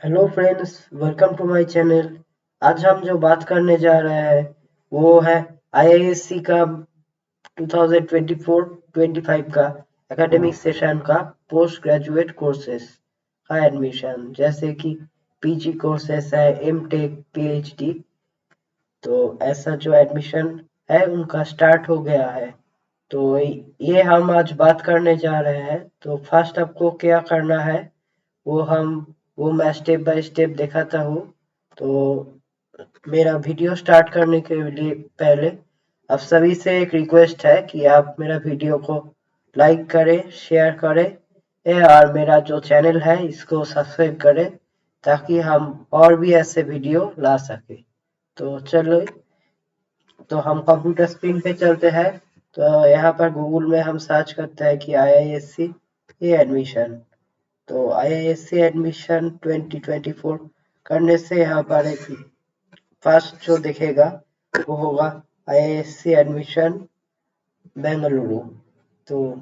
Hello friends, welcome to my channel. आज हम जो बात करने जा रहे हैं वो है आईआईएससी का 2024-25 का एकेडमिक सेशन का पोस्ट ग्रेजुएट कोर्सेज का एडमिशन, जैसे कि पीजी कोर्सेज है, एमटेक, पीएचडी। तो ऐसा जो एडमिशन है उनका स्टार्ट हो गया है। तो ये हम आज बात करने जा रहे हैं। तो फर्स्ट आपको क्या करना है वो हम वो मैं स्टेप बाय स्टेप दिखाता हूँ। तो मेरा वीडियो स्टार्ट करने के लिए पहले आप सभी से एक रिक्वेस्ट है कि आप मेरा वीडियो को लाइक करें, शेयर करें और मेरा जो चैनल है इसको सब्सक्राइब करें ताकि हम और भी ऐसे वीडियो ला सके। तो चलो, तो हम कंप्यूटर स्क्रीन पे चलते हैं। तो यहाँ पर गूगल में हम सर्च करते हैं कि आईआईएससी ये एडमिशन। तो आईआईएससी एडमिशन 2024 करने से यहाँ पर एक फर्स्ट जो दिखेगा वो होगा आईआईएससी एडमिशन बेंगलुरु। तो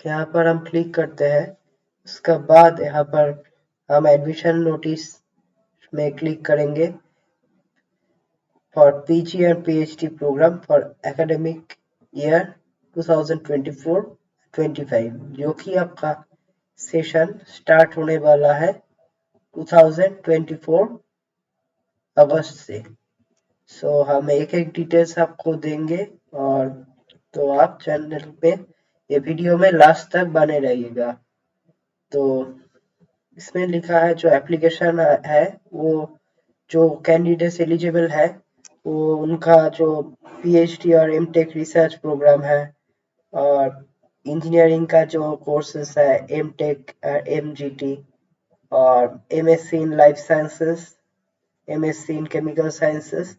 यहाँ पर हम क्लिक करते हैं। उसके बाद यहाँ पर हम एडमिशन नोटिस में क्लिक करेंगे for PG and PhD program for academic year 2024-25, जो कि आपका सेशन स्टार्ट होने वाला है 2024 अगस्त से। हम एक एक डिटेल्स आपको देंगे। और तो आप चैनल पे ये वीडियो में लास्ट तक बने रहिएगा। तो इसमें लिखा है जो एप्लीकेशन है वो जो कैंडिडेट्स एलिजिबल है वो उनका जो पीएचडी और एमटेक रिसर्च प्रोग्राम है, और इंजीनियरिंग का जो कोर्सेस है एमटेक, एमजीटी, और MSc in life sciences, MSc in chemical sciences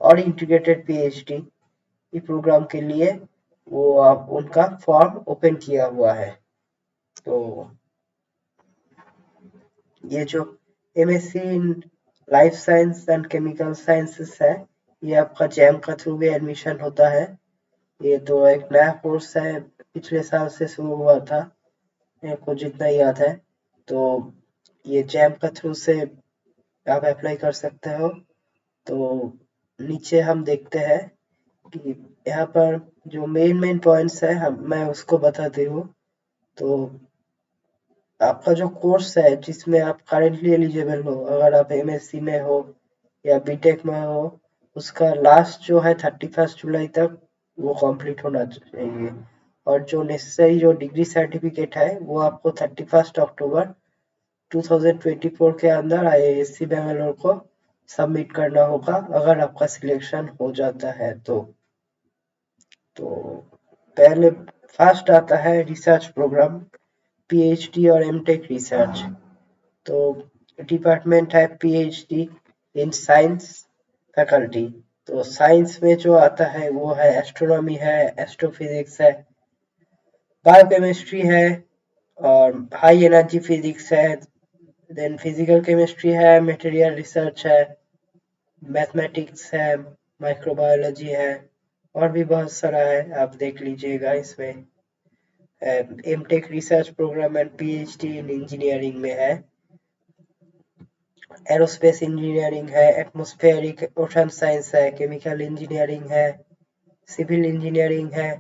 और इंटीग्रेटेड पीएचडी ई प्रोग्राम के लिए वो आप उनका फॉर्म ओपन किया हुआ है। तो ये जो MSc in life science and chemical sciences है, ये आपका जैम का थ्रू भी एडमिशन होता है। ये तो एक नया कोर्स है, पिछले साल से शुरू हुआ था, मेरे को जितना याद है। तो ये जैम का थ्रू से आप अप्लाई कर सकते हो। तो नीचे हम देखते हैं कि यहाँ पर जो मेन मेन पॉइंट्स है हम मैं उसको बताती हूँ। तो आपका जो कोर्स है जिसमें आप करेंटली एलिजिबल हो, अगर आप एमएससी में हो या बीटेक में हो, उसका लास्ट जो है 31 जुलाई तक वो कंप्लीट होना चाहिए। और जो नेसेसरी जो डिग्री सर्टिफिकेट है वो आपको 31 अक्टूबर 2024 के अंदर आईआईएससी बेंगलोर को सबमिट करना होगा, अगर आपका सिलेक्शन हो जाता है तो पहले फर्स्ट आता है रिसर्च प्रोग्राम, पीएचडी और एमटेक रिसर्च। तो डिपार्टमेंट है पीएचडी इन साइंस फैकल्टी। तो साइंस में जो आता है वो है एस्ट्रोनॉमी है, एस्ट्रोफिजिक्स है, बायोकेमिस्ट्री है, और हाई एनर्जी फिजिक्स है, देन फिजिकल केमिस्ट्री है, मटेरियल रिसर्च है, मैथमेटिक्स है, माइक्रोबायोलॉजी है, और भी बहुत सारा है, आप देख लीजिएगा। इसमें MTech research program and PhD in engineering में है, एरोस्पेस इंजीनियरिंग है, एटमॉस्फेरिक ओशन साइंस है, केमिकल इंजीनियरिंग है, सिविल इंजीनियरिंग है,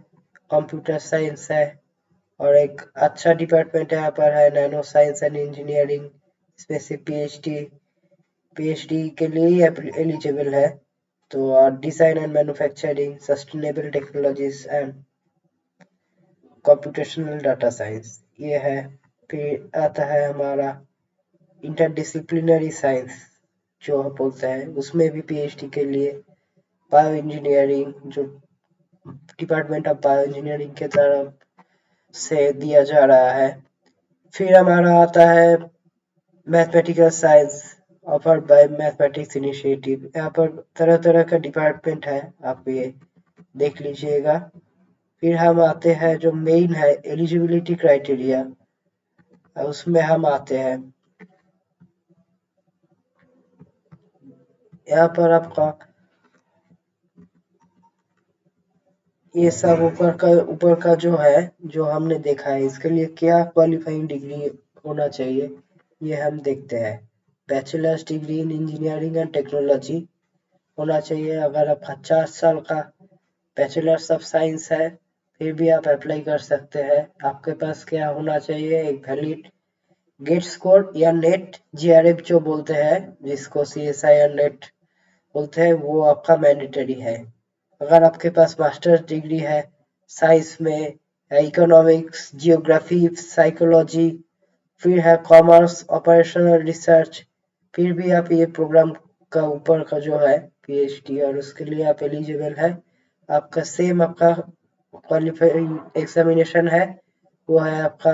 कंप्यूटर साइंस है, और एक अच्छा डिपार्टमेंट यहाँ पर है नैनो साइंस एंड इंजीनियरिंग। इसमें से पीएचडी के लिए ही एलिजिबल है। तो design and manufacturing, sustainable technologies and computational data science ये है। फिर आता है हमारा इंटरडिसिप्लिनरी साइंस जो हम बोलते हैं, उसमें भी पीएचडी के लिए बायो इंजीनियरिंग, जो डिपार्टमेंट ऑफ बायो इंजीनियरिंग के तरफ से दिया जा रहा है। फिर हमारा आता है mathematical science offered by mathematics initiative. यहाँ पर तरह तरह का डिपार्टमेंट है, आप ये देख लीजिएगा। फिर हम आते हैं जो मेन है एलिजिबिलिटी क्राइटेरिया, उसमें हम आते हैं। यहाँ पर आपका ये सब ऊपर का जो है, जो हमने देखा है, इसके लिए क्या क्वालिफाइंग डिग्री होना चाहिए ये हम देखते हैं। Bachelors degree in engineering and technology होना चाहिए। अगर आपका 4 साल का बैचलर्स ऑफ साइंस है फिर भी आप अप्लाई कर सकते हैं। आपके पास क्या होना चाहिए, एक वैलिड गेट स्कोर या नेट जीआरएफ जो बोलते हैं, जिसको सीएसआई या नेट बोलते हैं, वो आपका मैंडेटरी है। अगर आपके पास मास्टर्स डिग्री है साइंस में या इकोनॉमिक्स, जियोग्राफी, साइकोलॉजी, फिर है कॉमर्स, ऑपरेशनल रिसर्च, फिर भी आप ये प्रोग्राम का ऊपर का जो है पीएचडी, और उसके लिए आप एलिजिबल है। आपका सेम आपका क्वालिफाइंग एग्जामिनेशन है, वो है आपका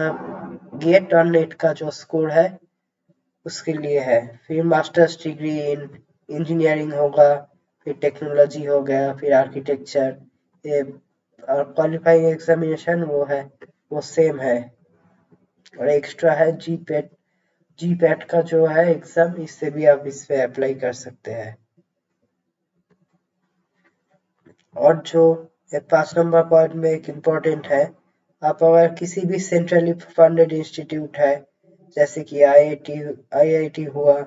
गेट और नेट का जो स्कोर है उसके लिए है। फिर मास्टर्स डिग्री इन इंजीनियरिंग होगा, फिर टेक्नोलॉजी हो गया, फिर आर्किटेक्चर, ये और क्वालिफाइंग एग्जामिनेशन वो है, वो सेम है। और एक्स्ट्रा है जी पैट का जो है एग्जाम, इससे भी आप इस पे अप्लाई कर सकते हैं। और जो 5 नंबर पॉइंट में एक इम्पोर्टेंट है, आप अगर किसी भी सेंट्रली फंडेड इंस्टीट्यूट है जैसे कि आईआईटी हुआ,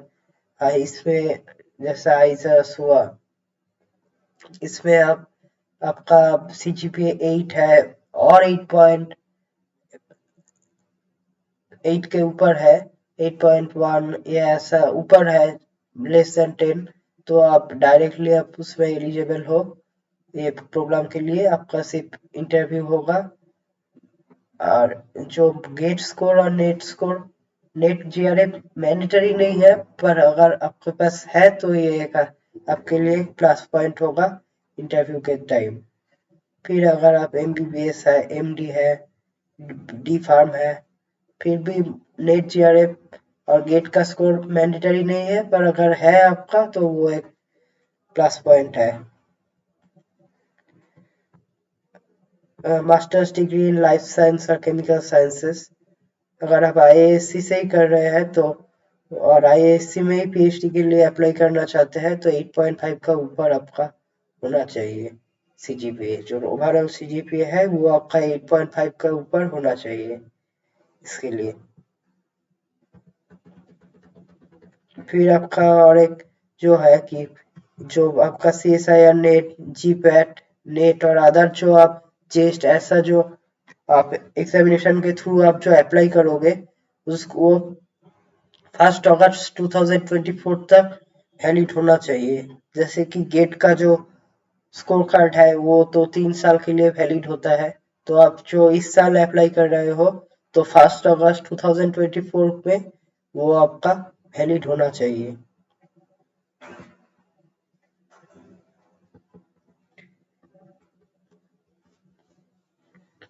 इसमें जैसा आइजस हुआ, इसमें आप आपका सीजीपीए 8 है और 8 के ऊपर है, 8.1 या ऐसा ऊपर है, लेस देन 10, तो आप डायरेक्टली आप उसमें एलिजिबल हो। ये प्रोग्राम के लिए आपका सिर्फ इंटरव्यू होगा। और जो गेट स्कोर और नेट जीआरएफ मैंडेटरी नहीं है, पर अगर आपके पास है तो ये एक आपके लिए प्लस पॉइंट होगा इंटरव्यू के टाइम। फिर अगर आप एमबीबीएस है, एमडी है, डी फार्म है, फिर भी नेट जीआरएफ और गेट का स्कोर मैंडेटरी नहीं है, पर अगर है आपका तो वो एक प्लस पॉइंट है। Masters degree in life science और केमिकल साइंसेस, अगर आप आईएएससी से ही कर रहे हैं तो, और आईएएससी में ही पीएचडी के लिए अप्लाई करना चाहते हैं तो 8.5 का ऊपर आपका होना चाहिए सीजीपीए। जो ओवरऑल सीजीपीए है वो आपका 8.5 का ऊपर होना चाहिए इसके लिए। फिर आपका और एक जो है कि जो आपका सीएसआईआर नेट, जीपैट, नेट और अदर जो आप जेस्ट ऐसा जो आप एग्जामिनेशन के थ्रू आप जो अप्लाई करोगे, उसको 1 अगस्त 2024 तक वैलिड होना चाहिए। जैसे कि गेट का जो स्कोर कार्ड है वो तो 3 साल के लिए वैलिड होता है, तो आप जो इस साल अप्लाई कर रहे हो तो 1 अगस्त 2024 में वो आपका वैलिड होना चाहिए।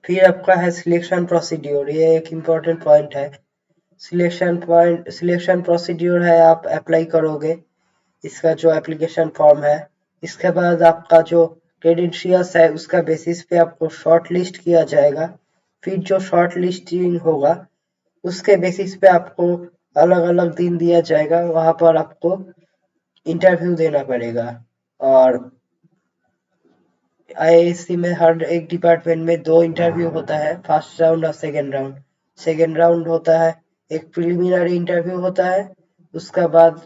फिर आपका है सिलेक्शन प्रोसीड्योर, ये एक इम्पोर्टेंट पॉइंट है। सिलेक्शन प्रोसीड्योर है, आप अप्लाई करोगे, इसका जो एप्लीकेशन फॉर्म है, इसके बाद आपका जो क्रेडेंशियल्स है उसका बेसिस पे आपको शॉर्ट लिस्ट किया जाएगा। फिर जो शॉर्ट लिस्टिंग होगा उसके बेसिस पे आपको अलग अलग दिन दिया जाएगा, वहां पर आपको इंटरव्यू देना पड़ेगा। और आईआईएससी में हर एक डिपार्टमेंट में 2 इंटरव्यू होता है, फर्स्ट राउंड और सेकेंड राउंड। सेकेंड राउंड होता है एक प्रिलिमिनरी इंटरव्यू होता है, उसका बाद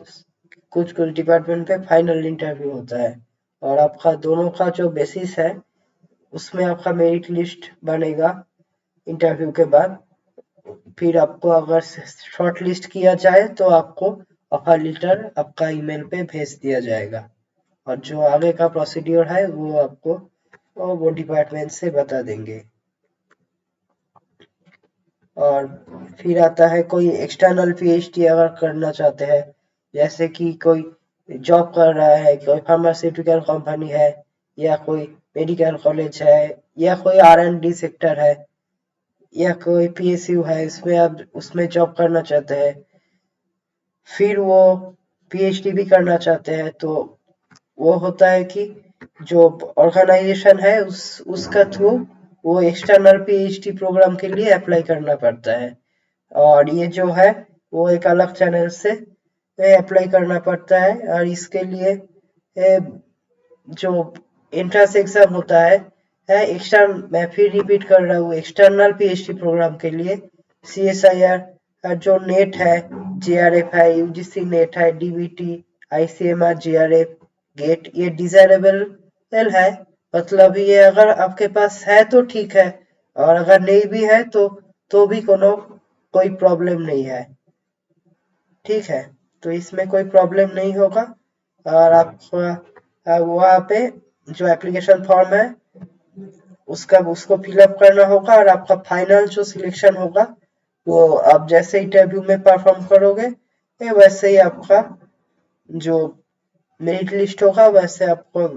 कुछ कुछ डिपार्टमेंट पे फाइनल इंटरव्यू होता है। और आपका दोनों का जो बेसिस है उसमें आपका मेरिट लिस्ट बनेगा इंटरव्यू के बाद। फिर आपको अगर शॉर्ट लिस्ट किया जाए तो आपको ऑफर लेटर आपका ईमेल पे भेज दिया जाएगा, और जो आगे का प्रोसीड्योर है वो आपको वो डिपार्टमेंट से बता देंगे। और फिर आता है कोई एक्सटर्नल पीएचडी अगर करना चाहते हैं, जैसे कि कोई जॉब कर रहा है, कोई फार्मास्यूटिकल कंपनी है, या कोई मेडिकल कॉलेज है, या कोई आर एंड डी सेक्टर है, या कोई पीएसयू है, इसमें आप उसमें जॉब करना चाहते हैं, फिर वो पीएचडी भी करना चाहते हैं, तो वो होता है कि जो ऑर्गेनाइजेशन है उसका थ्रू वो एक्सटर्नल पीएचडी प्रोग्राम के लिए अप्लाई करना पड़ता है। और ये जो है वो एक अलग चैनल से अप्लाई करना पड़ता है। और इसके लिए जो एंट्रेंस एग्जाम होता है एक्सटर्नल, मैं फिर रिपीट कर रहा हूँ, एक्सटर्नल पीएचडी प्रोग्राम के लिए सीएसआईआर जो नेट है, JRF है, UGC नेट है, DBT, ICMR, JRF, गेट, ये डिजायरेबल है। मतलब ये अगर आपके पास है तो ठीक है, और अगर नहीं भी है तो भी कोई प्रॉब्लम नहीं है। ठीक है, तो इसमें कोई प्रॉब्लम नहीं होगा। और आपका वहाँ पे जो एप्लीकेशन फॉर्म है उसको फिलअप करना होगा, और आपका फाइनल जो सिलेक्शन होगा वो आप जैसे इंटरव्यू में परफॉर्म करोगे वैसे ही आपका जो मेरिट लिस्ट होगा वैसे आपको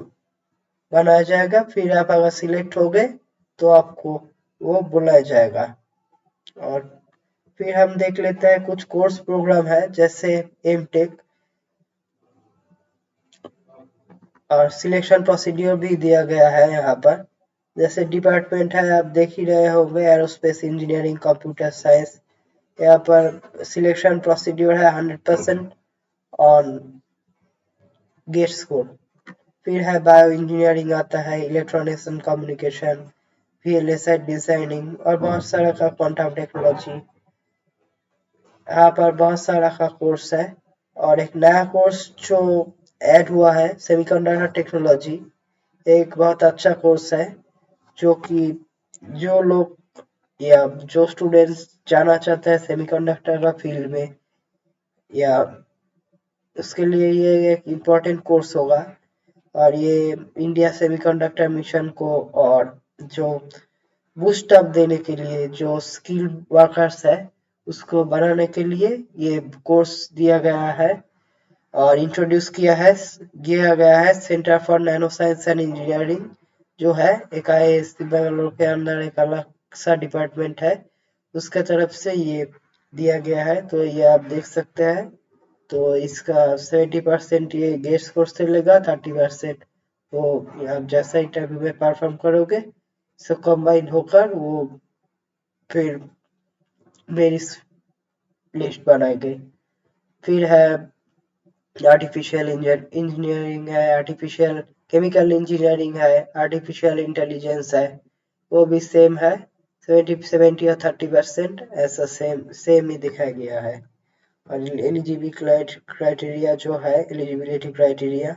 बनाया जाएगा। फिर आप अगर सिलेक्ट हो गए तो आपको वो बुलाया जाएगा। और फिर हम देख लेते हैं कुछ कोर्स प्रोग्राम है, जैसे एमटेक, और सिलेक्शन प्रोसीड्यूर भी दिया गया है यहाँ पर। जैसे डिपार्टमेंट है, आप देख ही रहे होंगे, एरोस्पेस इंजीनियरिंग, कंप्यूटर साइंस। यहाँ पर सिलेक्शन प्रोसीड्यूर है 100% ऑन गेट स्कोर। फिर है बायो इंजीनियरिंग आता है, electronics and communication, VLSI designing, और बहुत सारा का क्वांटम टेक्नोलॉजी। यहाँ पर बहुत सारा का कोर्स है। और एक नया कोर्स जो ऐड हुआ है, सेमीकंडक्टर टेक्नोलॉजी, एक बहुत अच्छा कोर्स है, जो कि जो लोग या जो स्टूडेंट्स जाना चाहते हैं सेमीकंडक्टर का फील्ड में, या उसके लिए ये एक इम्पोर्टेंट कोर्स होगा। और ये इंडिया सेमीकंडक्टर मिशन को और जो बूस्ट अप देने के लिए, जो स्किल वर्कर्स है उसको बनाने के लिए ये कोर्स दिया गया है और इंट्रोड्यूस किया गया है centre for nano science and engineering, जो है एक IISc बेंगलोर के अंदर एक अलग सा डिपार्टमेंट है, उसके तरफ से ये दिया गया है। तो ये आप देख सकते हैं। तो इसका 70% ये गेस्ट कोर्स से लेगा, 30% वो आप जैसा इंटरव्यू में परफॉर्म करोगे सब कंबाइन होकर वो फिर मेरी लिस्ट बनाई गई। फिर है आर्टिफिशियल इंजीनियरिंग है, आर्टिफिशियल केमिकल इंजीनियरिंग है, आर्टिफिशियल इंटेलिजेंस है, वो भी सेम है, 70 और 30% ऐसा सेम ही दिखाया गया है। और एलिजिबिलिटी क्राइटेरिया जो है, एलिजिबिलिटी क्राइटेरिया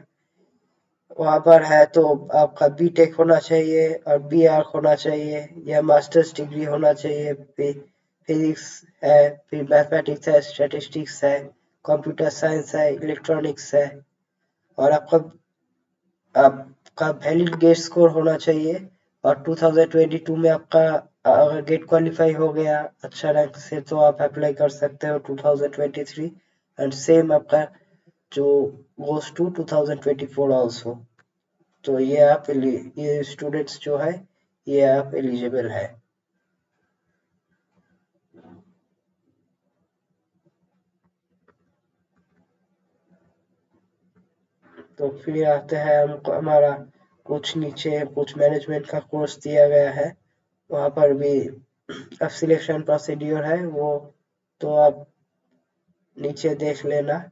वहाँ पर है, तो आपका बीटेक होना चाहिए और BArch होना चाहिए या मास्टर्स डिग्री होना चाहिए। फिजिक्स है, फिर मैथमेटिक्स है, स्टैटिस्टिक्स है, कंप्यूटर साइंस है, इलेक्ट्रॉनिक्स है, और आपका वैलिड गेट स्कोर होना चाहिए। और 2022 में आपका अगर गेट क्वालिफाई हो गया अच्छा रैंक से तो आप अप्लाई कर सकते हो 2023, एंड सेम आपका जो गोस टू 2024 आल्सो। तो ये स्टूडेंट्स जो है ये आप एलिजिबल है। तो फिर आते हैं हमको, हमारा कुछ नीचे कुछ मैनेजमेंट का कोर्स दिया गया है, वहाँ पर भी अब सिलेक्शन प्रोसीड्यूर है वो, तो आप नीचे देख लेना।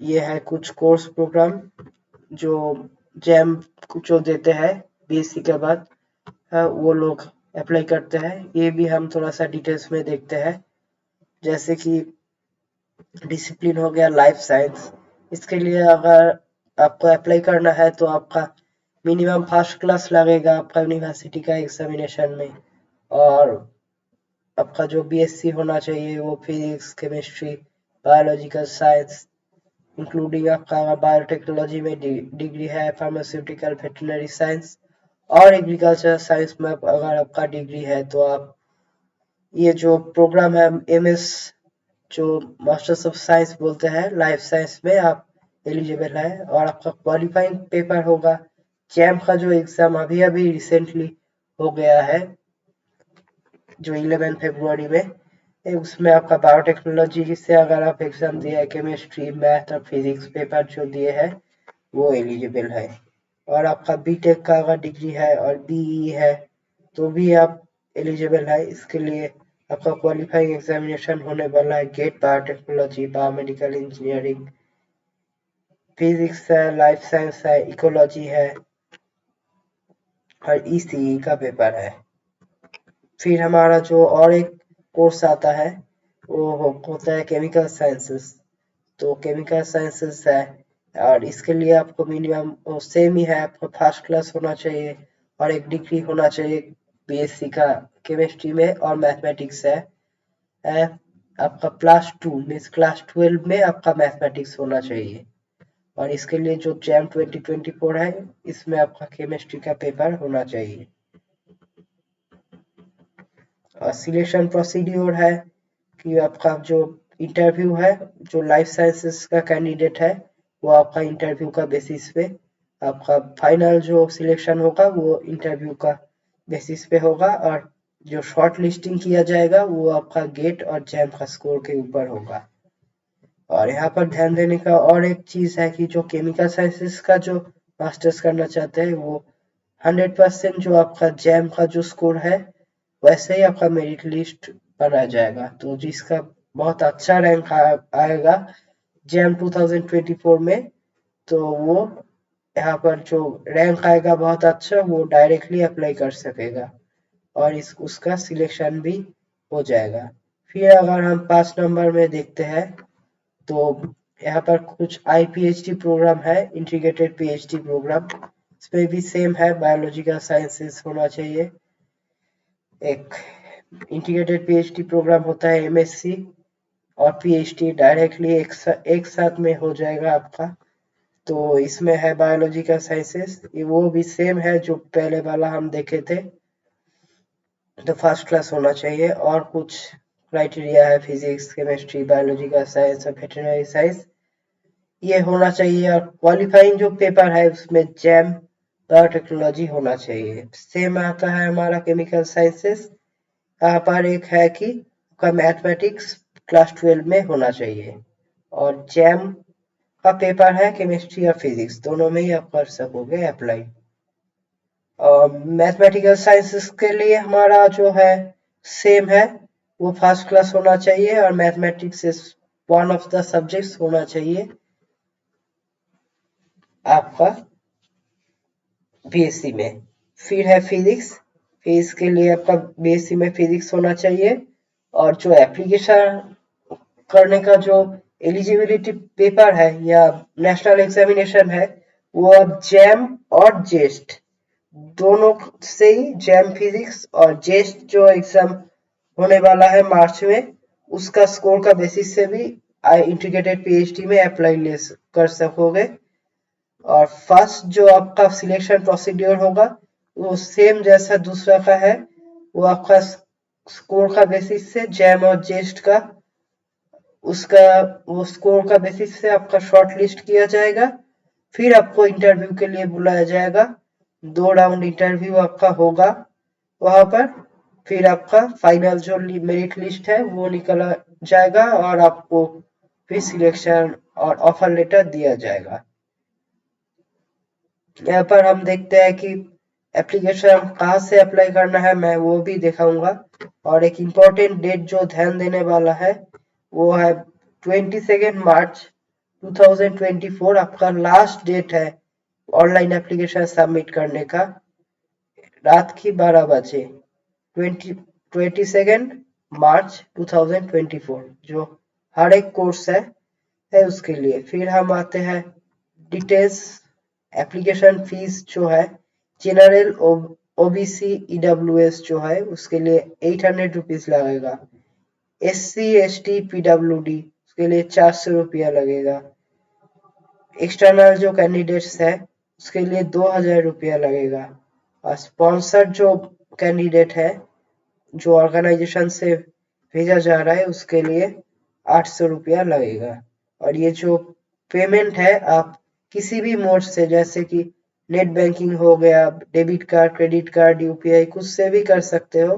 ये है कुछ कोर्स प्रोग्राम जो जैम जो देते हैं BSc के बाद, वो लोग अप्लाई करते हैं। ये भी हम थोड़ा सा डिटेल्स में देखते हैं। जैसे कि डिसिप्लिन हो गया लाइफ साइंस, इसके लिए अगर आपको अप्लाई करना है तो आपका मिनिमम फर्स्ट क्लास लगेगा आपका यूनिवर्सिटी का एग्जामिनेशन में। और आपका जो BSc होना चाहिए वो physics, chemistry, biological science, including आपका बायोटेक्नोलॉजी में डिग्री है, फार्मास्यूटिकल, वेटरनरी साइंस और एग्रीकल्चर साइंस में अगर आपका डिग्री है तो आप ये जो प्रोग्राम है MS जो मास्टर्स ऑफ साइंस बोलते हैं लाइफ साइंस में, आप एलिजिबल है। और आपका क्वालिफाइंग पेपर होगा जैम का जो एग्जाम अभी अभी रिसेंटली हो गया है, जो 11 फरवरी में, उसमें आपका बायोटेक्नोलॉजी से अगर आप एग्जाम दिए है, केमिस्ट्री, मैथ और फिजिक्स पेपर जो दिए हैं वो एलिजिबल है। और आपका बीटेक का अगर डिग्री है और BE है तो भी आप एलिजिबल है। इसके लिए आपका क्वालिफाइंग एग्जामिनेशन होने वाला है GATE biotechnology, biomedical engineering, physics है, लाइफ साइंस है, इकोलॉजी है और ECE का पेपर है। फिर हमारा जो और एक कोर्स आता है वो होता है केमिकल साइंसेस। तो केमिकल साइंसेस है, और इसके लिए आपको मिनिमम सेम ही है, आपको फर्स्ट क्लास होना चाहिए और एक डिग्री होना चाहिए बीएससी का केमिस्ट्री में, और मैथमेटिक्स है आपका +2 मीन्स क्लास 12 में आपका मैथमेटिक्स होना चाहिए। और इसके लिए जो जैम 2024 है, इसमें आपका केमिस्ट्री का पेपर होना चाहिए। और सिलेक्शन प्रोसीड्योर है कि आपका जो इंटरव्यू है, जो लाइफ साइंसेस का कैंडिडेट है, वो आपका इंटरव्यू का बेसिस पे आपका फाइनल जो सिलेक्शन होगा वो इंटरव्यू का बेसिस पे होगा, और जो शॉर्ट लिस्टिंग किया जाएगा वो आपका गेट और जैम का स्कोर के ऊपर होगा। और यहाँ पर ध्यान देने का और एक चीज है कि जो केमिकल साइंसेस का जो मास्टर्स करना चाहते हैं, वो 100% जो आपका जैम का जो स्कोर है वैसे ही आपका मेरिट लिस्ट बनाया जाएगा। तो जिसका बहुत अच्छा रैंक आएगा जैम 2024 में, तो वो यहाँ पर जो रैंक आएगा बहुत अच्छा, वो डायरेक्टली अप्लाई कर सकेगा और इस उसका सिलेक्शन भी हो जाएगा। फिर अगर हम 5 नंबर में देखते हैं, तो यहाँ पर कुछ IPHD प्रोग्राम है, इंटीग्रेटेड PhD प्रोग्राम। इसमें भी सेम है, बायोलॉजिकल साइंसेस होना चाहिए। एक इंटीग्रेटेड PhD प्रोग्राम होता है MSc और PhD डायरेक्टली एक साथ में हो जाएगा आपका। तो इसमें है बायोलॉजिकल साइंसेस, ये वो भी सेम है जो पहले वाला हम देखे थे। तो फर्स्ट क्लास होना चाहिए, और कुछ क्राइटेरिया है, फिजिक्स, केमिस्ट्री, बायोलॉजिकल साइंस और वेटरनरी साइंस, ये होना चाहिए। और क्वालिफाइंग जो पेपर है उसमें जैम बायोटेक्नोलॉजी होना चाहिए। सेम आता है हमारा केमिकल साइंसेस, यहाँ पर एक है कि आपका मैथमेटिक्स क्लास 12 में होना चाहिए, और जैम का पेपर है केमिस्ट्री और फिजिक्स, दोनों में ही आप कर सकोगे अप्लाई। और मैथमेटिकल साइंसेस के लिए हमारा जो है सेम है, वो फर्स्ट क्लास होना चाहिए, और mathematics is one of the subjects होना चाहिए आपका बीएससी में। फिर है फिजिक्स, फिजिक्स के लिए आपका बीएससी में फिजिक्स होना चाहिए, और जो एप्लीकेशन करने का जो एलिजिबिलिटी पेपर है या नेशनल एग्जामिनेशन है, वो अब जैम और जेस्ट दोनों से ही, जैम फिजिक्स और जेस्ट जो एग्जाम होने वाला है मार्च में, उसका स्कोर का बेसिस से भी इंटीग्रेटेड पीएचडी में अप्लाई कर सकोगे। और फर्स्ट जो आपका सिलेक्शन प्रोसीड्योर होगा वो सेम जैसा दूसरा का है, वो आपका स्कोर का बेसिस से जैम और जेस्ट का, उसका वो स्कोर का बेसिस से आपका शॉर्ट लिस्ट किया जाएगा। फिर आपको इंटरव्यू के लिए बुलाया जाएगा, 2 राउंड इंटरव्यू आपका होगा वहां पर। फिर आपका फाइनल जो मेरिट लिस्ट है वो निकला जाएगा, और आपको फिर सिलेक्शन और ऑफर लेटर दिया जाएगा। यहाँ पर हम देखते हैं कि एप्लीकेशन कहाँ से अप्लाई करना है, मैं वो भी दिखाऊंगा। और एक इम्पोर्टेंट डेट जो ध्यान देने वाला है, वो है 22 मार्च 2024 आपका लास्ट डेट है ऑनलाइन एप्लीकेशन सबमिट करने का, रात की 12 बजे। 22 मार्च 2024 जो हर एक कोर्स है उसके लिए। फिर हम आते हैं डिटेल्स। एप्लीकेशन फीस जो है, जनरल ओबीसी ईडब्ल्यूएस जो है उसके लिए 800 रुपीज लगेगा। SC ST PWD उसके लिए 400 रुपया लगेगा। एक्सटर्नल जो कैंडिडेट्स है उसके लिए 2000 रुपया लगेगा। और स्पॉन्सर्ड जो कैंडिडेट है, जो ऑर्गेनाइजेशन से भेजा जा रहा है, उसके लिए 800 रुपया लगेगा। और ये जो पेमेंट है, आप किसी भी मोड से, जैसे कि नेट बैंकिंग हो गया, debit card, credit card, UPI, कुछ से भी कर सकते हो।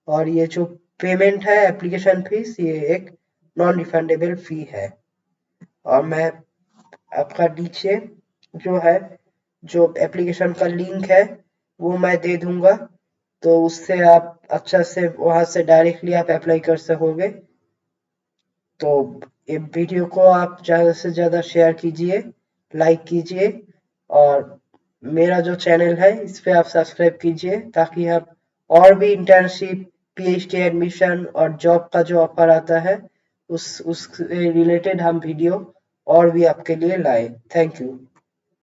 और ये जो पेमेंट है एप्लीकेशन फीस, ये एक नॉन रिफंडेबल फी है। और मैं आपका नीचे जो है, जो एप्लीकेशन का लिंक है वो मैं दे दूंगा, तो उससे आप अच्छा से वहां से डायरेक्टली आप अप्लाई कर सकोगे। तो ये वीडियो को आप ज़्यादा से ज़्यादा शेयर कीजिए, लाइक कीजिए, और मेरा जो चैनल है इस पे आप सब्सक्राइब कीजिए, ताकि आप और भी इंटर्नशिप, पीएचडी एडमिशन और जॉब का जो ऑफर आता है उस रिलेटेड हम वीडियो और भी आपके लिए लाए। Thank you.